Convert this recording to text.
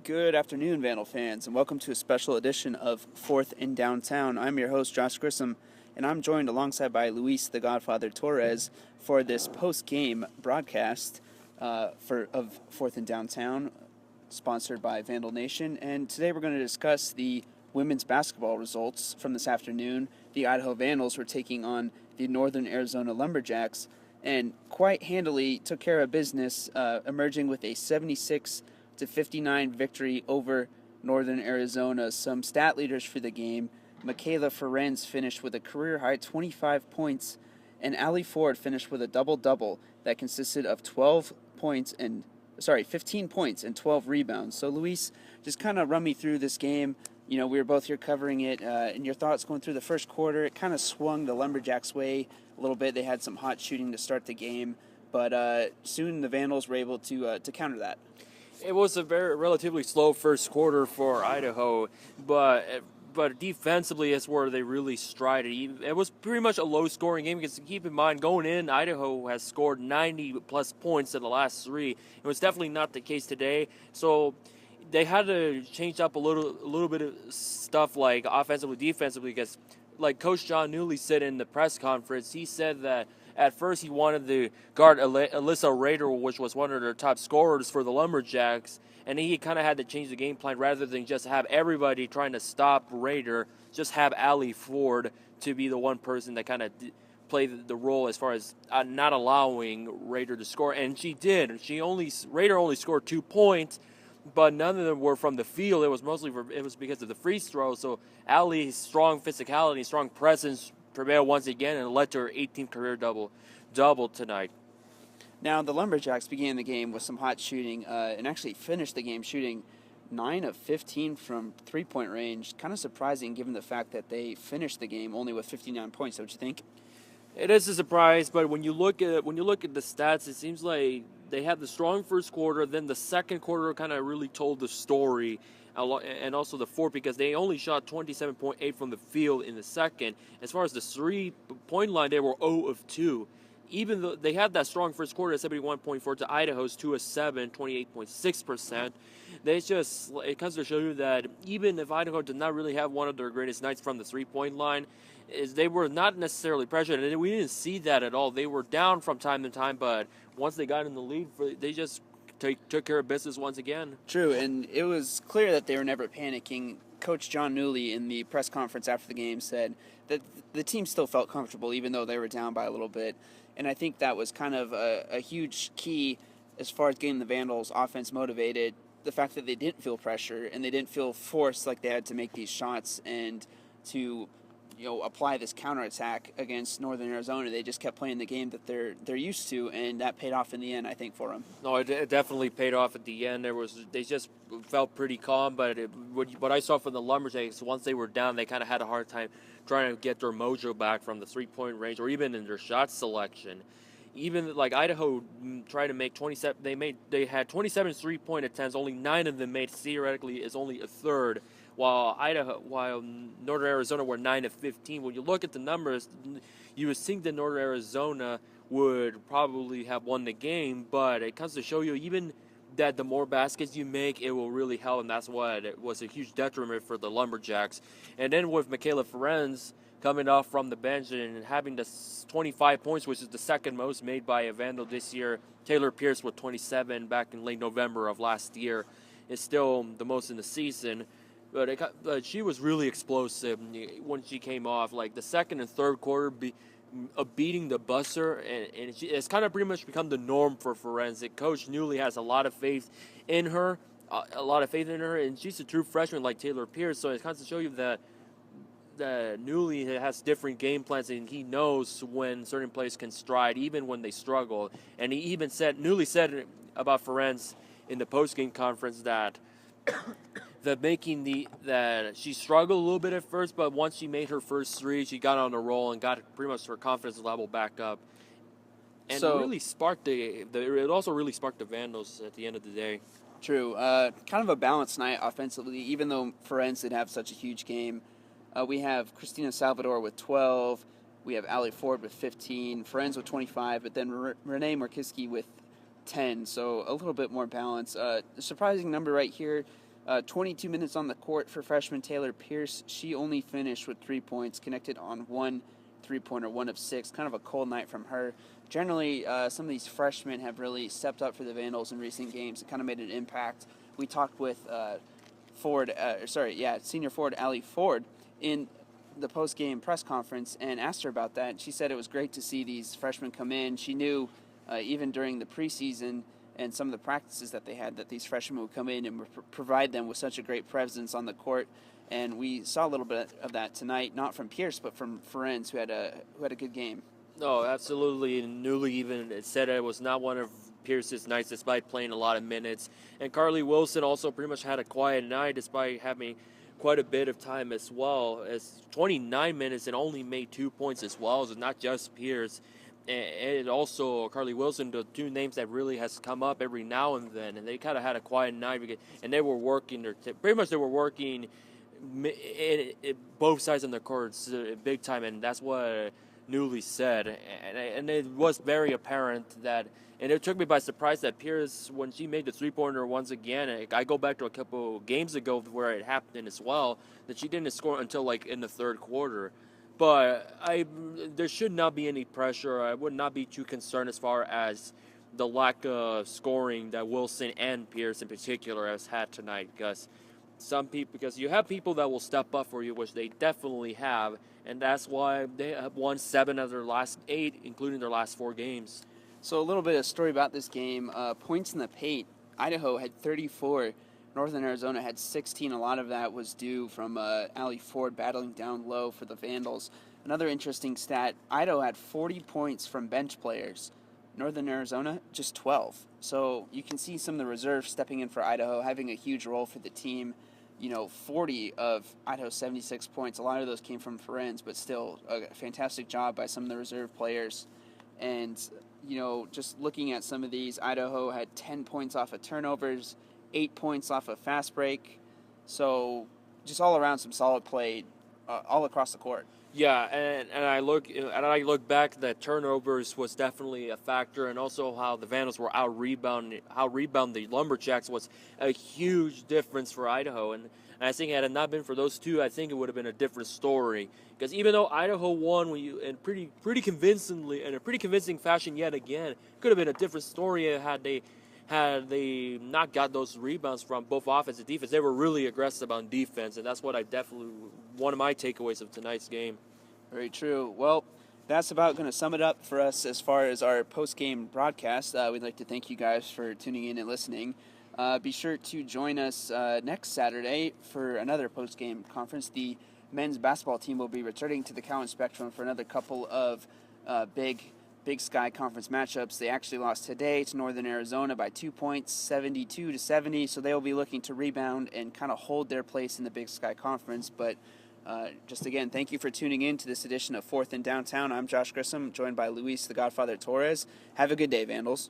Good afternoon, Vandal fans, and welcome to a special edition of Fourth in Downtown. I'm your host, Josh Grissom, and I'm joined alongside by Luis the Godfather Torres for this post-game broadcast of Fourth in Downtown, sponsored by Vandal Nation. And today we're going to discuss the women's basketball results from this afternoon. The Idaho Vandals were taking on the Northern Arizona Lumberjacks, and quite handily took care of business, emerging with a 76-59 victory over Northern Arizona. Some stat leaders for the game: Michaela Ferenz finished with a career-high 25 points, and Allie Ford finished with a double-double that consisted of 15 points and 12 rebounds. So, Luis, just kind of run me through this game. You know, we were both here covering it, and your thoughts going through the first quarter. It kind of swung the Lumberjacks' way a little bit. They had some hot shooting to start the game, but soon the Vandals were able to counter that. It was a relatively slow first quarter for Idaho, but defensively is where they really strided. It was pretty much a low-scoring game because keep in mind, going in, Idaho has scored 90-plus points in the last three. It was definitely not the case today, so they had to change up a little bit of stuff like offensively, defensively, because like Coach John Newley said in the press conference, he said that at first he wanted to guard Alyssa Rader, which was one of their top scorers for the Lumberjacks, and he kind of had to change the game plan rather than just have everybody trying to stop Rader, just have Allie Ford to be the one person that kind of play the role as far as not allowing Rader to score, and she did. Rader only scored 2 points, but none of them were from the field. It was mostly because of the free throw. So Allie's strong physicality, strong presence prevailed once again and led to her 18th career double tonight. Now, the Lumberjacks began the game with some hot shooting and actually finished the game shooting 9 of 15 from three-point range. Kind of surprising given the fact that they finished the game only with 59 points, don't you think? It is a surprise, but when you look at the stats, it seems like they had the strong first quarter. Then the second quarter kind of really told the story, and also the fourth, because they only shot 27.8 from the field in the second. As far as the 3-point line, they were 0 of 2. Even though they had that strong first quarter at 71.4 to Idaho's 2 of 7, 28.6%. It comes to show you that even if Idaho did not really have one of their greatest nights from the 3-point line, they were not necessarily pressured, and we didn't see that at all. They were down from time to time, but once they got in the lead, they just took care of business once again. True, and it was clear that they were never panicking. Coach John Newley in the press conference after the game said that the team still felt comfortable even though they were down by a little bit, and I think that was kind of a huge key as far as getting the Vandals' offense motivated. The fact that they didn't feel pressure and they didn't feel forced like they had to make these shots and to apply this counterattack against Northern Arizona. They just kept playing the game that they're used to, and that paid off in the end, I think, for them. No, it definitely paid off at the end. They just felt pretty calm, but what I saw from the Lumberjacks, once they were down, they kind of had a hard time trying to get their mojo back from the 3-point range or even in their shot selection. Even like Idaho tried to make 27, they had 27 3-point attempts. Only 9 of them made. Theoretically, is only a third. While Northern Arizona were 9 of 15. When you look at the numbers, you would think that Northern Arizona would probably have won the game, but it comes to show you even that the more baskets you make, it will really help, and that's what it was a huge detriment for the Lumberjacks. And then with Michaela Ferenz coming off from the bench and having the 25 points, which is the second most made by a Vandal this year. Taylor Pierce with 27 back in late November of last year is still the most in the season. But she was really explosive when she came off. Like the second and third quarter, beating the buzzer, and it's kind of pretty much become the norm for Forensic. Coach Newley has a lot of faith in her, and she's a true freshman like Taylor Pierce. So it comes to show you that Newley has different game plans, and he knows when certain players can stride, even when they struggle. And Newley said about Ferenz in the post-game conference that she struggled a little bit at first, but once she made her first three, she got on a roll and got pretty much her confidence level back up. And it also really sparked the Vandals at the end of the day. True. Kind of a balanced night offensively, even though Ferenz did have such a huge game. We have Christina Salvador with 12. We have Allie Ford with 15. Ferenz with 25, but then Renee Markiski with 10. So a little bit more balance. A surprising number right here. 22 minutes on the court for freshman Taylor Pierce. She only finished with 3 points, connected on one three-pointer, 1 of 6. Kind of a cold night from her. Generally, some of these freshmen have really stepped up for the Vandals in recent games. It kind of made an impact. We talked with senior forward Allie Ford in the post-game press conference and asked her about that. She said it was great to see these freshmen come in. She knew even during the preseason and some of the practices that they had that these freshmen would come in and provide them with such a great presence on the court. And we saw a little bit of that tonight, not from Pierce, but from Ferenz, who had a good game. No, absolutely. And Newly even said it was not one of Pierce's nights despite playing a lot of minutes. And Carly Wilson also pretty much had a quiet night despite having quite a bit of time as well. As 29 minutes and only made 2 points as well. So not just Pierce. And also Carly Wilson, the two names that really has come up every now and then. And they kind of had a quiet night. And they were working, they were working both sides of the courts big time. And that's what Newly said. And it was very apparent that, and it took me by surprise that Pierce, when she made the three-pointer once again, I go back to a couple games ago where it happened as well, that she didn't score until like in the third quarter. But there should not be any pressure. I would not be too concerned as far as the lack of scoring that Wilson and Pierce in particular has had tonight, because you have people that will step up for you, which they definitely have, and that's why they have won 7 of their last 8, including their last 4 games. So a little bit of story about this game. Points in the paint. Idaho had 34. Northern Arizona had 16. A lot of that was due from Allie Ford battling down low for the Vandals. Another interesting stat, Idaho had 40 points from bench players. Northern Arizona, just 12. So you can see some of the reserves stepping in for Idaho, having a huge role for the team. 40 of Idaho's 76 points, a lot of those came from Ferenz, but still a fantastic job by some of the reserve players. And, just looking at some of these, Idaho had 10 points off of turnovers, 8 points off of fast break. So just all around some solid play all across the court. Yeah, and I look back that turnovers was definitely a factor, and also how the Vandals were out rebounding the Lumberjacks was a huge difference for Idaho. And I think had it not been for those two, I think it would have been a different story. Because even though Idaho won in pretty convincingly, in a pretty convincing fashion yet again, could have been a different story had they not got those rebounds from both offense and defense. They were really aggressive on defense, and that's what one of my takeaways of tonight's game. Very true. Well, that's about going to sum it up for us as far as our post-game broadcast. We'd like to thank you guys for tuning in and listening. Be sure to join us next Saturday for another post-game conference. The men's basketball team will be returning to the Cowan Spectrum for another couple of Big Sky Conference matchups. They actually lost today to Northern Arizona by 2 points, 72-70. So they will be looking to rebound and kind of hold their place in the Big Sky Conference. But just again, thank you for tuning in to this edition of 4th and Downtown. I'm Josh Grissom, joined by Luis the Godfather Torres. Have a good day, Vandals.